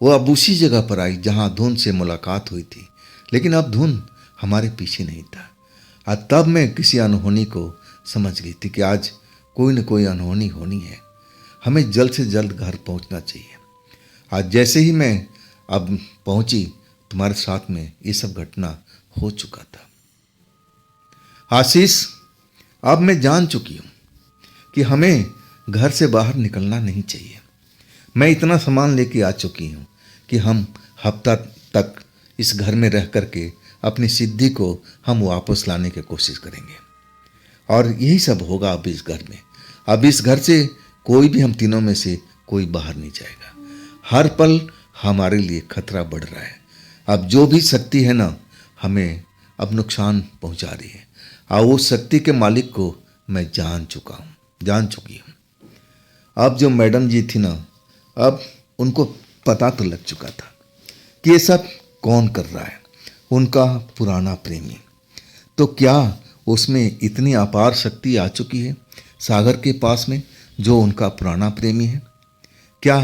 वो अब उसी जगह पर आई जहां धुंध से मुलाकात हुई थी, लेकिन अब धुंध हमारे पीछे नहीं था। और तब मैं किसी अनहोनी को समझ गई थी कि आज कोई न कोई अनहोनी होनी है। हमें जल्द से जल्द घर पहुंचना चाहिए। आज जैसे ही मैं अब पहुंची, तुम्हारे साथ में ये सब घटना हो चुका था। आशीष, अब मैं जान चुकी हूं कि हमें घर से बाहर निकलना नहीं चाहिए। मैं इतना सामान लेके आ चुकी हूं कि हम हफ्ता तक इस घर में रह करके अपनी सिद्धि को हम वापस लाने की कोशिश करेंगे। और यही सब होगा अब इस घर में। अब इस घर से कोई भी हम तीनों में से कोई बाहर नहीं जाएगा। हर पल हमारे लिए खतरा बढ़ रहा है। अब जो भी शक्ति है ना, हमें अब नुकसान पहुंचा रही है। और उस शक्ति के मालिक को मैं जान चुकी हूँ। अब जो मैडम जी थी ना, अब उनको पता तो लग चुका था कि ये सब कौन कर रहा है। उनका पुराना प्रेमी। तो क्या उसमें इतनी अपार शक्ति आ चुकी है सागर के पास में, जो उनका पुराना प्रेमी है? क्या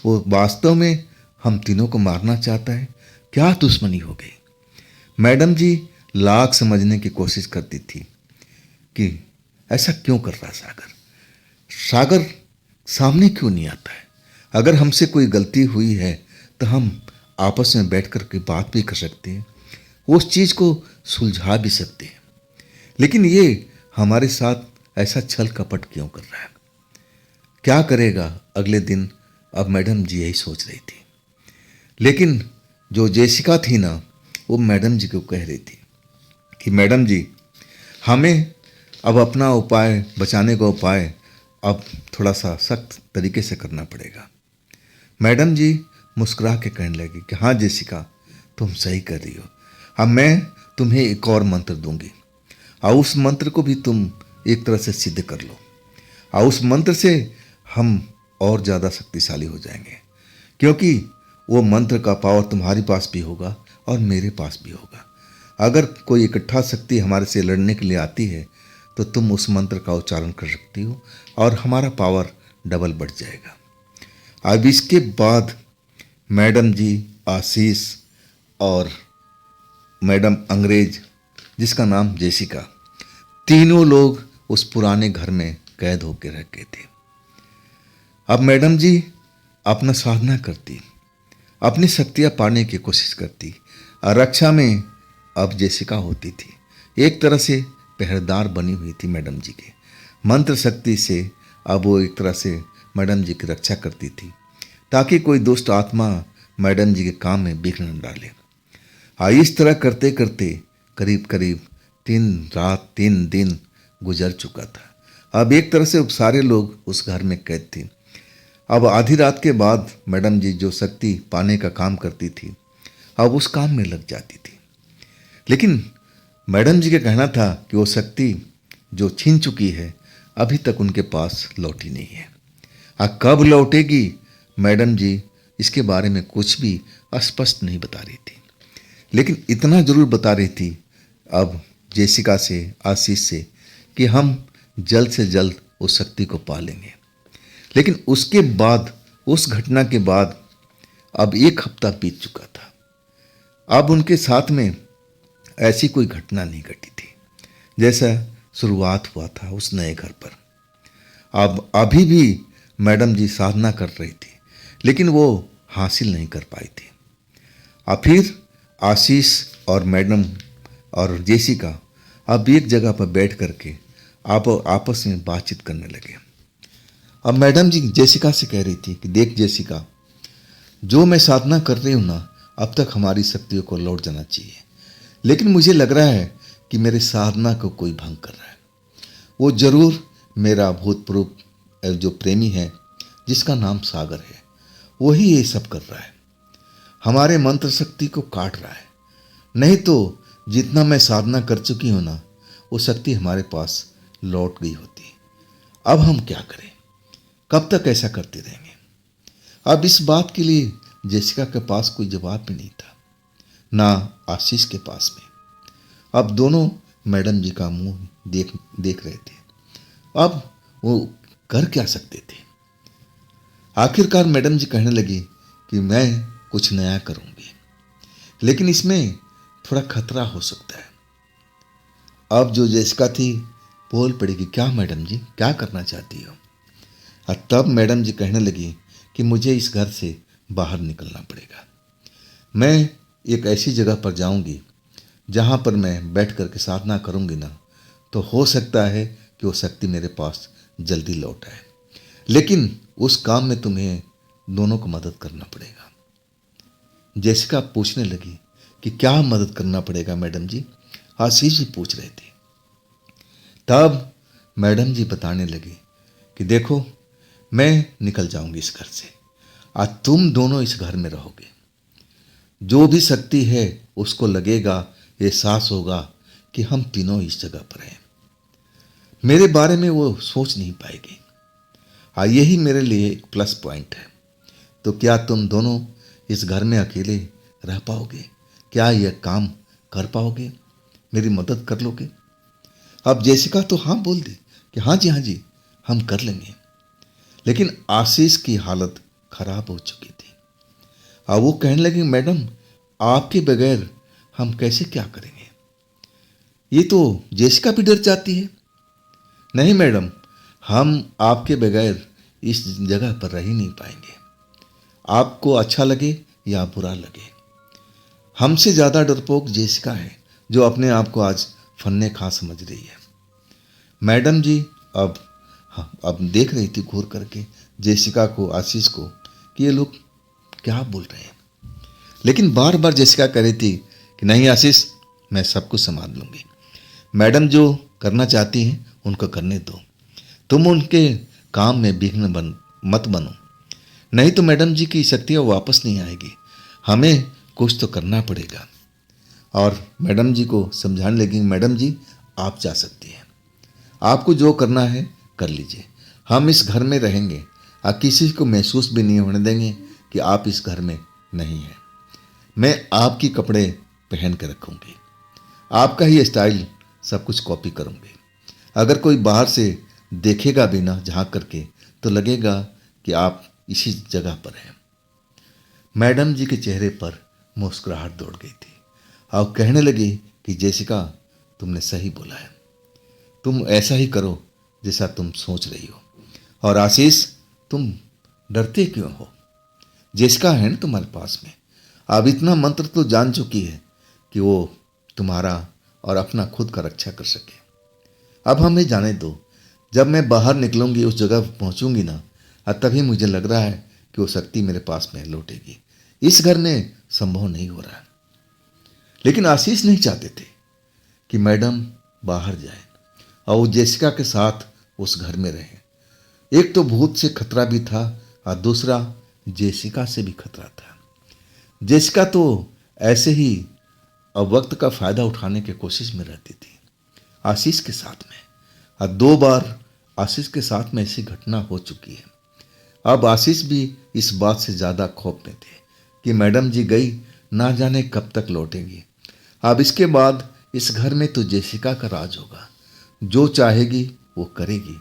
वो वास्तव में हम तीनों को मारना चाहता है? क्या दुश्मनी हो गई? मैडम जी लाख समझने की कोशिश करती थी कि ऐसा क्यों कर रहा सागर सामने क्यों नहीं आता है? अगर हमसे कोई गलती हुई है तो हम आपस में बैठ कर के बात भी कर सकते हैं, उस चीज़ को सुलझा भी सकते हैं। लेकिन ये हमारे साथ ऐसा छल कपट क्यों कर रहा है? क्या करेगा अगले दिन? अब मैडम जी यही सोच रही थी। लेकिन जो जेसिका थी ना, वो मैडम जी को कह रही थी कि मैडम जी, हमें अब अपना उपाय, बचाने का उपाय अब थोड़ा सा सख्त तरीके से करना पड़ेगा। मैडम जी मुस्कुरा के कहने लगी कि हाँ जेसिका, तुम सही कर रही हो। अब मैं तुम्हें एक और मंत्र दूंगी, और उस मंत्र को भी तुम एक तरह से सिद्ध कर लो, और उस मंत्र से हम और ज़्यादा शक्तिशाली हो जाएंगे, क्योंकि वो मंत्र का पावर तुम्हारे पास भी होगा और मेरे पास भी होगा। अगर कोई इकट्ठा शक्ति हमारे से लड़ने के लिए आती है तो तुम उस मंत्र का उच्चारण कर सकती हो और हमारा पावर डबल बढ़ जाएगा। अब इसके बाद मैडम जी, आशीष और मैडम अंग्रेज, जिसका नाम जेसिका, तीनों लोग उस पुराने घर में कैद होकर रह गए थे। अब मैडम जी अपना साधना करती, अपनी शक्तियाँ पाने की कोशिश करती, और रक्षा में अब जेसिका होती थी। एक तरह से पहरेदार बनी हुई थी मैडम जी के मंत्र शक्ति से। अब वो एक तरह से मैडम जी की रक्षा करती थी, ताकि कोई दुष्ट आत्मा मैडम जी के काम में विघ्न न डाले। इस तरह करते करते करीब करीब 3 रात 3 दिन गुजर चुका था। अब एक तरह से सारे लोग उस घर में कैद थे। अब आधी रात के बाद मैडम जी जो शक्ति पाने का काम करती थी, अब उस काम में लग जाती थी। लेकिन मैडम जी का कहना था कि वो शक्ति जो छीन चुकी है अभी तक उनके पास लौटी नहीं है। कब लौटेगी, मैडम जी इसके बारे में कुछ भी स्पष्ट नहीं बता रही थी, लेकिन इतना जरूर बता रही थी अब जेसिका से, आशीष से, कि हम जल्द से जल्द उस शक्ति को पा लेंगे। लेकिन उसके बाद, उस घटना के बाद अब 1 हफ्ता बीत चुका था। अब उनके साथ में ऐसी कोई घटना नहीं घटी थी। जैसा शुरुआत हुआ था उस नए घर पर। अब अभी भी मैडम जी साधना कर रही थी, लेकिन वो हासिल नहीं कर पाई थी। अब फिर आशीष और मैडम और जेसिका अब एक जगह पर बैठ करके आप आपस में बातचीत करने लगे। अब मैडम जी जेसिका से कह रही थी कि देख जेसिका, जो मैं साधना कर रही हूँ ना, अब तक हमारी शक्तियों को लौट जाना चाहिए, लेकिन मुझे लग रहा है कि मेरे साधना को कोई भंग कर रहा है। वो जरूर मेरा भूतपूर्व जो प्रेमी है, जिसका नाम सागर है, वही ये सब कर रहा है, हमारे मंत्र शक्ति को काट रहा है। नहीं तो जितना मैं साधना कर चुकी हूं ना, वो शक्ति हमारे पास लौट गई होती। अब हम क्या करें? कब तक ऐसा करते रहेंगे? अब इस बात के लिए जेसिका के पास कोई जवाब भी नहीं था, ना आशीष के पास में। अब दोनों मैडम जी का मुंह देख देख रहे थे। अब वो कर क्या सकते थे? आखिरकार मैडम जी कहने लगी कि मैं कुछ नया करूंगी, लेकिन इसमें थोड़ा खतरा हो सकता है। अब जो जेसिका थी बोल पड़ी कि क्या मैडम जी, क्या करना चाहती हो? और तब मैडम जी कहने लगी कि मुझे इस घर से बाहर निकलना पड़ेगा। मैं एक ऐसी जगह पर जाऊंगी जहां पर मैं बैठ कर के साधना करूंगी ना, तो हो सकता है कि वो शक्ति मेरे पास जल्दी लौट आए, लेकिन उस काम में तुम्हें दोनों को मदद करना पड़ेगा। जेसिका पूछने लगी कि क्या मदद करना पड़ेगा मैडम जी? आशीष जी पूछ रहे थे। तब मैडम जी बताने लगी कि देखो, मैं निकल जाऊंगी इस घर से, आज तुम दोनों इस घर में रहोगे। जो भी शक्ति है उसको लगेगा, एहसास होगा कि हम तीनों इस जगह पर हैं। मेरे बारे में वो सोच नहीं पाएगी। यही मेरे लिए एक प्लस पॉइंट है। तो क्या तुम दोनों इस घर में अकेले रह पाओगे? क्या यह काम कर पाओगे? मेरी मदद कर लोगे? अब जेसिका तो हाँ बोल दी कि हाँ जी, हम कर लेंगे। लेकिन आशीष की हालत खराब हो चुकी थी। अब वो कहने लगी मैडम, आपके बगैर हम कैसे क्या करेंगे? ये तो जेसिका भी डर जाती है। नहीं मैडम, हम आपके बगैर इस जगह पर रह ही नहीं पाएंगे, आपको अच्छा लगे या बुरा लगे। हमसे ज़्यादा डरपोक जेसिका है, जो अपने आप को आज फन्ने खा समझ रही है। मैडम जी अब देख रही थी घूर करके जेसिका को, आशीष को, कि ये लोग क्या बोल रहे हैं। लेकिन बार बार जेसिका कह रही थी कि नहीं आशीष, मैं सब कुछ संभाल लूंगी। मैडम जो करना चाहती हैं उनको करने दो, तुम उनके काम में विघ्न मत बनो, नहीं तो मैडम जी की शक्तियाँ वापस नहीं आएगी। हमें कुछ तो करना पड़ेगा। और मैडम जी को समझाने लगी, मैडम जी आप जा सकती हैं, आपको जो करना है कर लीजिए, हम इस घर में रहेंगे और किसी को महसूस भी नहीं होने देंगे कि आप इस घर में नहीं हैं। मैं आपकी कपड़े पहन के रखूँगी, आपका ही स्टाइल सब कुछ कॉपी करूँगी। अगर कोई बाहर से देखेगा भी ना झांक करके, तो लगेगा कि आप इसी जगह पर हैं। मैडम जी के चेहरे पर मुस्कुराहट दौड़ गई थी और कहने लगी कि जेसिका, तुमने सही बोला है, तुम ऐसा ही करो जैसा तुम सोच रही हो। और आशीष, तुम डरते क्यों हो? जेसिका है ना तुम्हारे पास में, अब इतना मंत्र तो जान चुकी है कि वो तुम्हारा और अपना खुद का रक्षा कर सके। अब हमें जाने दो, जब मैं बाहर निकलूंगी, उस जगह पहुंचूंगी ना, तभी मुझे लग रहा है कि वो शक्ति मेरे पास में लौटेगी। इस घर में संभव नहीं हो रहा। लेकिन आशीष नहीं चाहते थे कि मैडम बाहर जाए और वो जेसिका के साथ उस घर में रहे। एक तो भूत से खतरा भी था और दूसरा जेसिका से भी खतरा था। जेसिका तो ऐसे ही अब वक्त का फायदा उठाने की कोशिश में रहती थी आशीष के साथ में, और 2 बार आशीष के साथ में ऐसी घटना हो चुकी है। अब आशीष भी इस बात से ज़्यादा खौफ में थे कि मैडम जी गई, ना जाने कब तक लौटेंगी। अब इसके बाद इस घर में तो जेसिका का राज होगा, जो चाहेगी वो करेगी,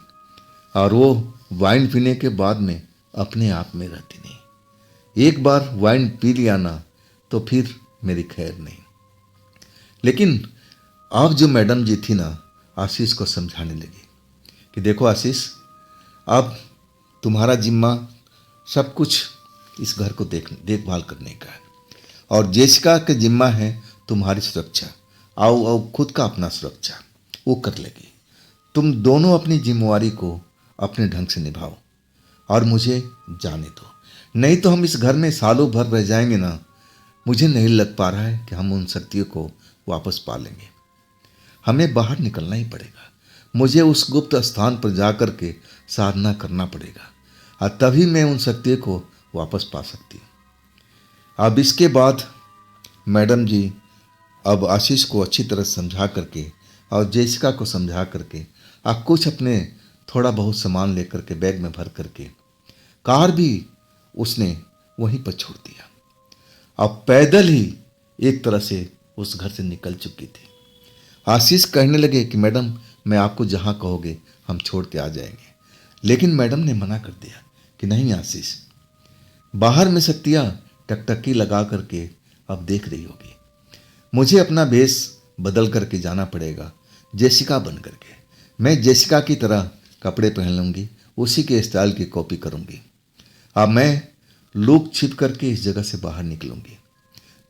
और वो वाइन पीने के बाद में अपने आप में रहती नहीं। एक बार वाइन पी लिया ना, तो फिर मेरी खैर नहीं। लेकिन अब जो मैडम जी थी ना, आशीष को समझाने लगी कि देखो आशीष, अब तुम्हारा जिम्मा सब कुछ इस घर को देखभाल करने का है, और जेसिका का जिम्मा है तुम्हारी सुरक्षा। आओ आओ, खुद का अपना सुरक्षा वो कर लेगी। तुम दोनों अपनी जिम्मेवारी को अपने ढंग से निभाओ और मुझे जाने दो, नहीं तो हम इस घर में सालों भर रह जाएंगे ना। मुझे नहीं लग पा रहा है कि हम उन शक्तियों को वापस पा लेंगे। हमें बाहर निकलना ही पड़ेगा। मुझे उस गुप्त स्थान पर जाकर के साधना करना पड़ेगा और तभी मैं उन शक्तियों को वापस पा सकती हूँ। अब इसके बाद मैडम जी अब आशीष को अच्छी तरह समझा करके और जेसिका को समझा करके अब कुछ अपने थोड़ा बहुत सामान लेकर के बैग में भर करके कार भी उसने वहीं पर छोड़ दिया। अब पैदल ही एक तरह से उस घर से निकल चुकी थी। आशीष कहने लगे कि मैडम, मैं आपको जहाँ कहोगे हम छोड़ के आ जाएंगे, लेकिन मैडम ने मना कर दिया कि नहीं आशीष, बाहर में शक्तियाँ टकटकी लगा करके अब देख रही होगी। मुझे अपना भेष बदल करके जाना पड़ेगा, जेसिका बन करके। मैं जेसिका की तरह कपड़े पहन लूँगी, उसी के स्टाइल की कॉपी करूँगी। अब मैं लुक छिप करके इस जगह से बाहर निकलूँगी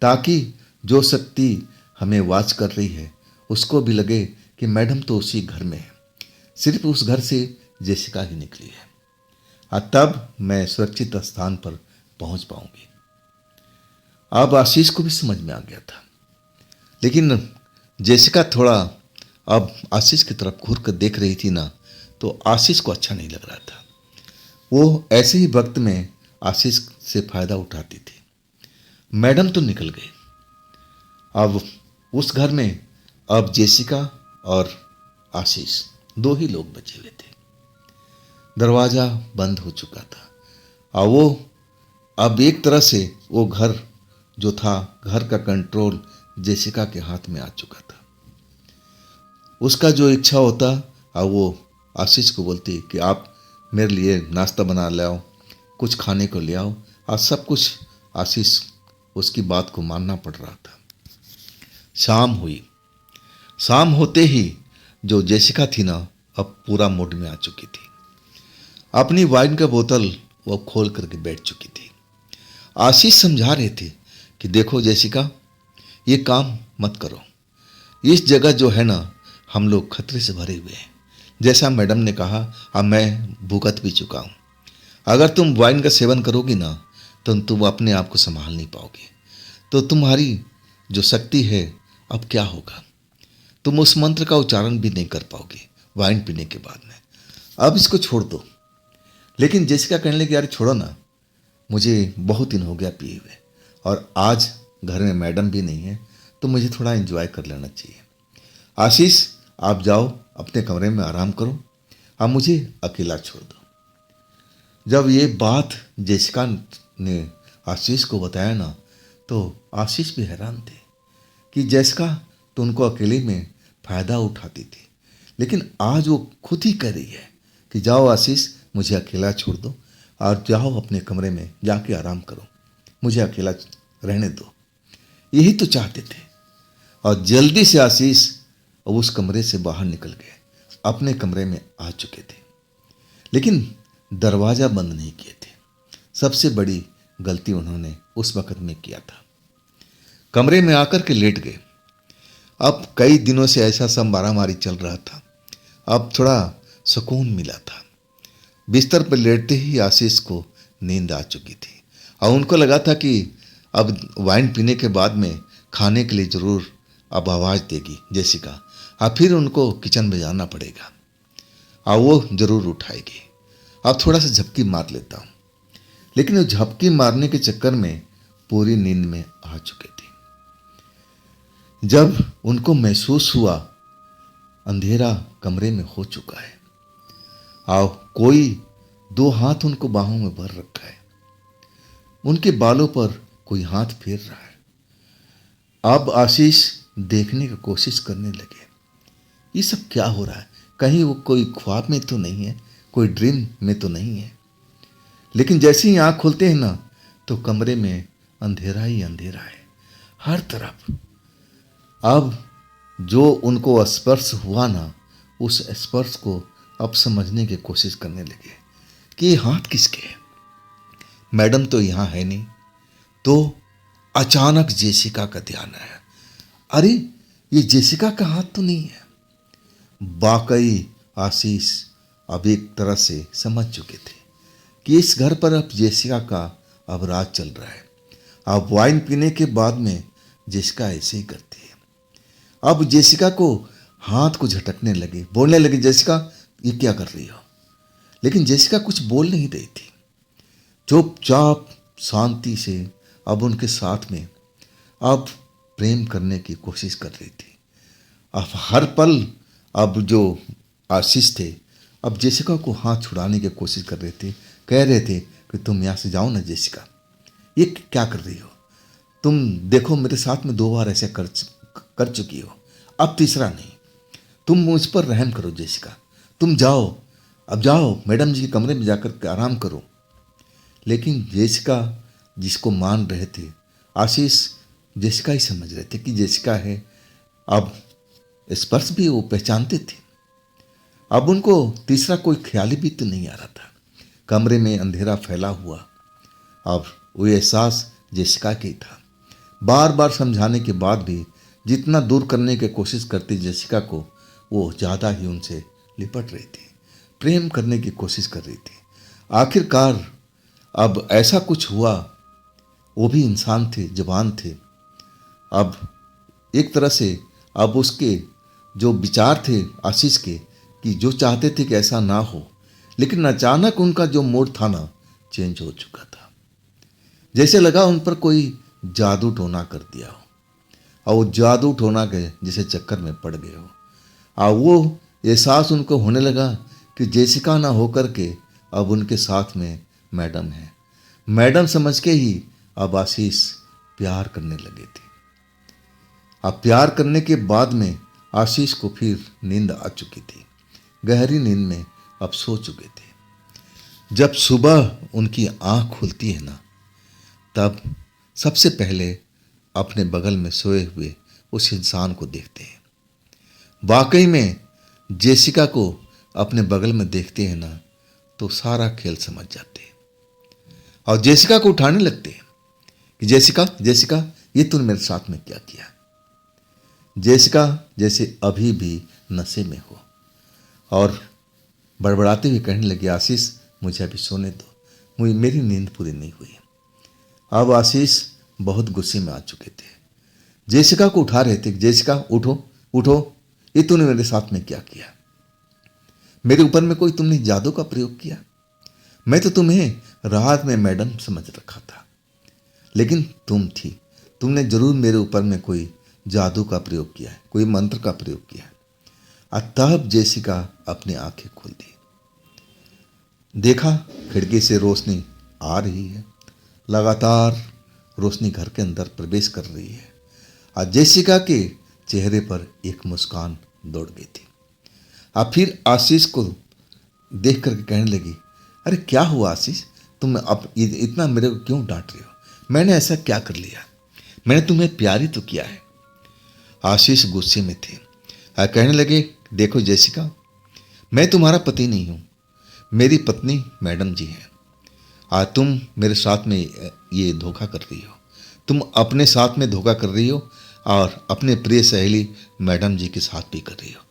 ताकि जो शक्ति हमें वॉच कर रही है उसको भी लगे कि मैडम तो उसी घर में है, सिर्फ उस घर से जेसिका ही निकली है, और तब मैं सुरक्षित स्थान पर पहुंच पाऊंगी। अब आशीष को भी समझ में आ गया था, लेकिन जेसिका थोड़ा अब आशीष की तरफ घूर कर देख रही थी ना, तो आशीष को अच्छा नहीं लग रहा था। वो ऐसे ही वक्त में आशीष से फायदा उठाती थी। मैडम तो निकल गई। अब उस घर में अब जेसिका और आशीष दो ही लोग बचे हुए थे। दरवाज़ा बंद हो चुका था और वो अब एक तरह से वो घर जो था, घर का कंट्रोल जेसिका के हाथ में आ चुका था। उसका जो इच्छा होता और वो आशीष को बोलती कि आप मेरे लिए नाश्ता बना ले आओ, कुछ खाने को ले आओ, और सब कुछ आशीष उसकी बात को मानना पड़ रहा था। शाम हुई। शाम होते ही जो जेसिका थी ना, अब पूरा मूड में आ चुकी थी। अपनी वाइन का बोतल वो खोल करके बैठ चुकी थी। आशीष समझा रहे थे कि देखो जेसिका, ये काम मत करो। इस जगह जो है ना, हम लोग खतरे से भरे हुए हैं। जैसा मैडम ने कहा, अब मैं भुगत भी चुका हूँ। अगर तुम वाइन का सेवन करोगी ना, तो तुम अपने आप को संभाल नहीं पाओगे, तो तुम्हारी जो शक्ति है अब क्या होगा। तुम उस मंत्र का उच्चारण भी नहीं कर पाओगे वाइन पीने के बाद में। अब इसको छोड़ दो। लेकिन जेसिका कहने लगी, यार छोड़ो ना, मुझे बहुत दिन हो गया पिए हुए, और आज घर में मैडम भी नहीं है, तो मुझे थोड़ा एंजॉय कर लेना चाहिए। आशीष, आप जाओ अपने कमरे में आराम करो, आप मुझे अकेला छोड़ दो। जब ये बात जेसिका ने आशीष को बताया ना, तो आशीष भी हैरान थे कि जेसिका तो उनको अकेले में फ़ायदा उठाती थी, लेकिन आज वो खुद ही कह रही है कि जाओ आशीष, मुझे अकेला छोड़ दो और जाओ अपने कमरे में जाके आराम करो, मुझे अकेला रहने दो। यही तो चाहते थे। और जल्दी से आशीष उस कमरे से बाहर निकल गए, अपने कमरे में आ चुके थे, लेकिन दरवाज़ा बंद नहीं किए थे। सबसे बड़ी गलती उन्होंने उस वक्त में किया था। कमरे में आकर के लेट गए। अब कई दिनों से ऐसा सब मारामारी चल रहा था, अब थोड़ा सुकून मिला था। बिस्तर पर लेटते ही आशीष को नींद आ चुकी थी और उनको लगा था कि अब वाइन पीने के बाद में खाने के लिए ज़रूर अब आवाज़ देगी जेसिका, और फिर उनको किचन में जाना पड़ेगा और वो ज़रूर उठाएगी। अब थोड़ा सा झपकी मार लेता हूँ। लेकिन वो झपकी मारने के चक्कर में पूरी नींद में आ चुके थे। जब उनको महसूस हुआ अंधेरा कमरे में हो चुका है और कोई दो हाथ उनको बाहों में भर रखा है, उनके बालों पर कोई हाथ फेर रहा है। अब आशीष देखने की कोशिश करने लगे, ये सब क्या हो रहा है, कहीं वो कोई ख्वाब में तो नहीं है, कोई ड्रीम में तो नहीं है। लेकिन जैसे ही आँख खोलते हैं ना, तो कमरे में अंधेरा ही अंधेरा है हर तरफ। अब जो उनको स्पर्श हुआ ना, उस स्पर्श को अब समझने की कोशिश करने लगे कि ये हाथ किसके हैं। मैडम तो यहाँ है नहीं। तो अचानक जेसिका का ध्यान आया, अरे ये जेसिका का हाथ तो नहीं है। वाकई आशीष अब एक तरह से समझ चुके थे कि इस घर पर अब जेसिका का अब राज चल रहा है। अब वाइन पीने के बाद में जेसिका ऐसे ही करती है। अब जेसिका को हाथ को झटकने लगे, बोलने लगे, जेसिका ये क्या कर रही हो। लेकिन जेसिका कुछ बोल नहीं रही थी, चुपचाप शांति से अब उनके साथ में अब प्रेम करने की कोशिश कर रही थी। अब हर पल अब जो आशीष थे अब जेसिका को हाथ छुड़ाने की कोशिश कर रहे थे, कह रहे थे कि तुम यहाँ से जाओ ना जेसिका, ये क्या कर रही हो तुम, देखो मेरे साथ में 2 बार ऐसे कर चुकी हो, अब तीसरा नहीं, तुम मुझ पर रहम करो जेसिका, तुम जाओ, अब जाओ मैडम जी के कमरे में जाकर के आराम करो। लेकिन जेसिका जिसको मान रहे थे, आशीष जेसिका ही समझ रहे थे कि जेसिका है। अब स्पर्श भी वो पहचानते थे। अब उनको तीसरा कोई ख्याल भी तो नहीं आ रहा था। कमरे में अंधेरा फैला हुआ, अब वो एहसास जेसिका का ही था। बार बार समझाने के बाद भी जितना दूर करने की कोशिश करती जेसिका को, वो ज़्यादा ही उनसे लिपट रही थी, प्रेम करने की कोशिश कर रही थी। आखिरकार अब ऐसा कुछ हुआ, वो भी इंसान थे, जवान थे। अब एक तरह से अब उसके जो विचार थे आशीष के, कि जो चाहते थे कि ऐसा ना हो, लेकिन अचानक उनका जो मूड था ना चेंज हो चुका था। जैसे लगा उन पर कोई जादू टोना कर दिया हो, और वो जादू टोना के जैसे चक्कर में पड़ गए हो। और वो एहसास उनको होने लगा कि जेसिका ना होकर के अब उनके साथ में मैडम है। मैडम समझ के ही अब आशीष प्यार करने लगे थे। अब प्यार करने के बाद में आशीष को फिर नींद आ चुकी थी, गहरी नींद में अब सो चुके थे। जब सुबह उनकी आंख खुलती है ना, तब सबसे पहले अपने बगल में सोए हुए उस इंसान को देखते हैं। वाकई में जेसिका को अपने बगल में देखते हैं ना, तो सारा खेल समझ जाते हैं और जेसिका को उठाने लगते हैं कि जेसिका, जेसिका ये तूने मेरे साथ में क्या किया। जेसिका जैसे अभी भी नशे में हो और बड़बड़ाते हुए कहने लगी, आशीष मुझे अभी सोने दो, मेरी नींद पूरी नहीं हुई। अब आशीष बहुत गुस्से में आ चुके थे, जेसिका को उठा रहे थे, जेसिका उठो उठो, ये तूने मेरे साथ में क्या किया। मेरे ऊपर में कोई तुमने जादू का प्रयोग किया। मैं तो तुम्हें रात में मैडम समझ रखा था, लेकिन तुमने जरूर मेरे ऊपर में कोई जादू का प्रयोग किया है, कोई मंत्र का प्रयोग किया है। तब जेसिका अपनी आंखें खोल दी, देखा खिड़की से रोशनी आ रही है, लगातार रोशनी घर के अंदर प्रवेश कर रही है। और जेसिका के चेहरे पर एक मुस्कान दौड़ गई थी। अब फिर आशीष को देख करके कहने लगी, अरे क्या हुआ आशीष, तुम अब इतना मेरे को क्यों डांट रही हो, मैंने ऐसा क्या कर लिया, मैंने तुम्हें प्यार ही तो किया है। आशीष गुस्से में थे, कहने लगे, देखो जेसिका, मैं तुम्हारा पति नहीं हूँ, मेरी पत्नी मैडम जी हैं। आज तुम मेरे साथ में ये धोखा कर रही हो, तुम अपने साथ में धोखा कर रही हो और अपने प्रिय सहेली मैडम जी के साथ भी कर रही हो।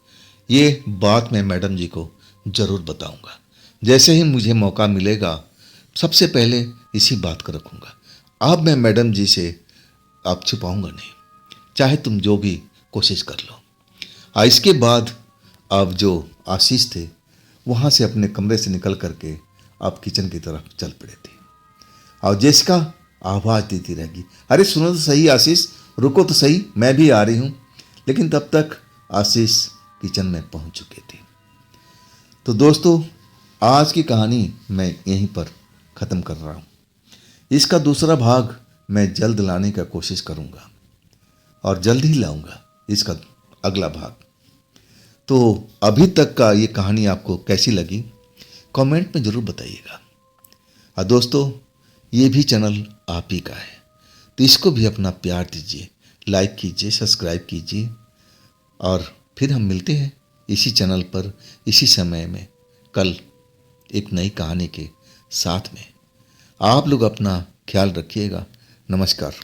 ये बात मैं मैडम जी को ज़रूर बताऊंगा, जैसे ही मुझे मौका मिलेगा सबसे पहले इसी बात को रखूंगा। अब मैं मैडम जी से अब छुपाऊंगा नहीं, चाहे तुम जो भी कोशिश कर लो। इसके बाद अब जो आशीष थे वहाँ से अपने कमरे से निकल करके अब किचन की तरफ चल पड़े थे। और जेसिका आवाज़ देती रहेगी, अरे सुनो तो सही आशीष, रुको तो सही, मैं भी आ रही हूँ। लेकिन तब तक आशीष किचन में पहुँच चुके थे। तो दोस्तों, आज की कहानी मैं यहीं पर ख़त्म कर रहा हूँ। इसका दूसरा भाग मैं जल्द लाने का कोशिश करूँगा और जल्द ही लाऊंगा इसका अगला भाग। तो अभी तक का ये कहानी आपको कैसी लगी कमेंट में ज़रूर बताइएगा। और दोस्तों, ये भी चैनल आप ही का है, तो इसको भी अपना प्यार दीजिए, लाइक कीजिए, सब्सक्राइब कीजिए। और फिर हम मिलते हैं इसी चैनल पर इसी समय में कल एक नई कहानी के साथ में। आप लोग अपना ख्याल रखिएगा। नमस्कार।